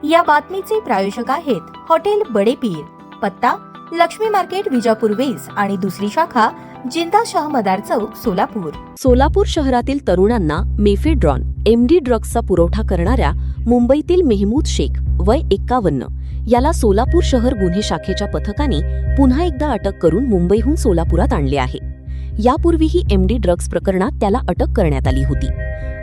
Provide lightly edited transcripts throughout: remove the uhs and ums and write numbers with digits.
या बातमीचे प्रायोजक आहेत हॉटेल बडे पीर, पत्ता लक्ष्मी मार्केट विजापूर वेस आणि दुसरी शाखा जिंदा शाह मदार चौक सोलापूर। सोलापूर शहरातील तरुणांना मेफेड्रॉन MD ड्रग्सचा पुरवठा करणाऱ्या मुंबईतील मेहमूद शेख वय 51 याला सोलापूर शहर गुन्हे शाखेच्या पथकाने पुन्हा एकदा अटक करून मुंबईहून सोलापुरात आणले आहे। यापूर्वीही MD ड्रग्स प्रकरणात त्याला अटक करण्यात आली होती।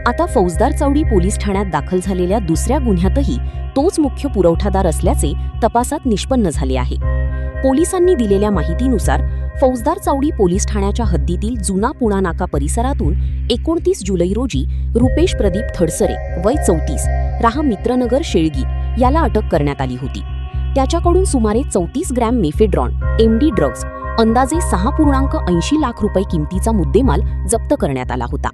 आता फौजदार चावडी पोलीस ठाण्यात दाखल झालेल्या दुसऱ्या गुन्ह्यातही तोच मुख्य पुरवठादार असल्याचे तपासात निष्पन्न झाले आहे। पोलिसांनी दिलेल्या माहितीनुसार फौजदार चावडी पोलीस ठाण्याच्या हद्दीतील जुना पुणा नाका परिसरातून 29 जुलै रोजी रुपेश प्रदीप थडसरे वय 34 राहा मित्रनगर शेळगी याला अटक करण्यात आली होती। त्याच्याकडून सुमारे 34 ग्रॅम मेफेड्रॉन MD ड्रग्स अंदाजे 6.80 लाख रुपये किमतीचा मुद्देमाल जप्त करण्यात आला होता।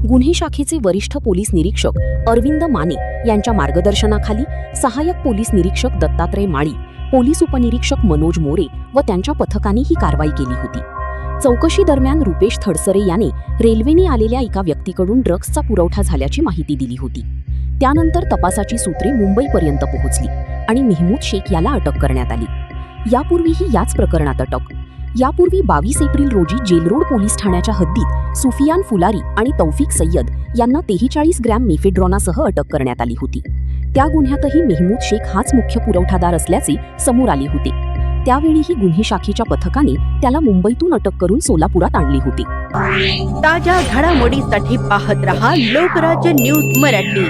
गुन्हे शाखेचे वरिष्ठ पोलीस निरीक्षक अरविंद माने यांच्या मार्गदर्शनाखाली सहाय्यक पोलीस निरीक्षक दत्तात्रय माळी, पोलीस उपनिरीक्षक मनोज मोरे व त्यांच्या पथकाने ही कारवाई केली होती। चौकशी दरम्यान रुपेश थडसरे याने रेल्वेने आलेल्या एका व्यक्तीकडून ड्रग्सचा पुरवठा झाल्याची माहिती दिली होती। त्यानंतर तपासाची सूत्रे मुंबईपर्यंत पोहोचली आणि मेहमूद शेख याला अटक करण्यात आली। यापूर्वीही याच प्रकरणात अटक। यापूर्वी 22 एप्रिल रोजी जेलरोड पोलीस ठाण्याच्या हद्दीत सुफियान फुलारी आणि तौफिक सय्यद यांना 43 ग्रॅम मेफेड्रॉनासह अटक करण्यात आली होती। त्या गुन्ह्यातही मेहमूद शेख हाच मुख्य पुरवठादार असल्याचे समोर आले होते। त्यावेळीही गुन्हे शाखेच्या पथकाने त्याला मुंबईतून अटक करून सोलापुरात आणली होती। ताज्या घडामोडीसाठी पाहत रहा लोकराज्य न्यूज मराठी।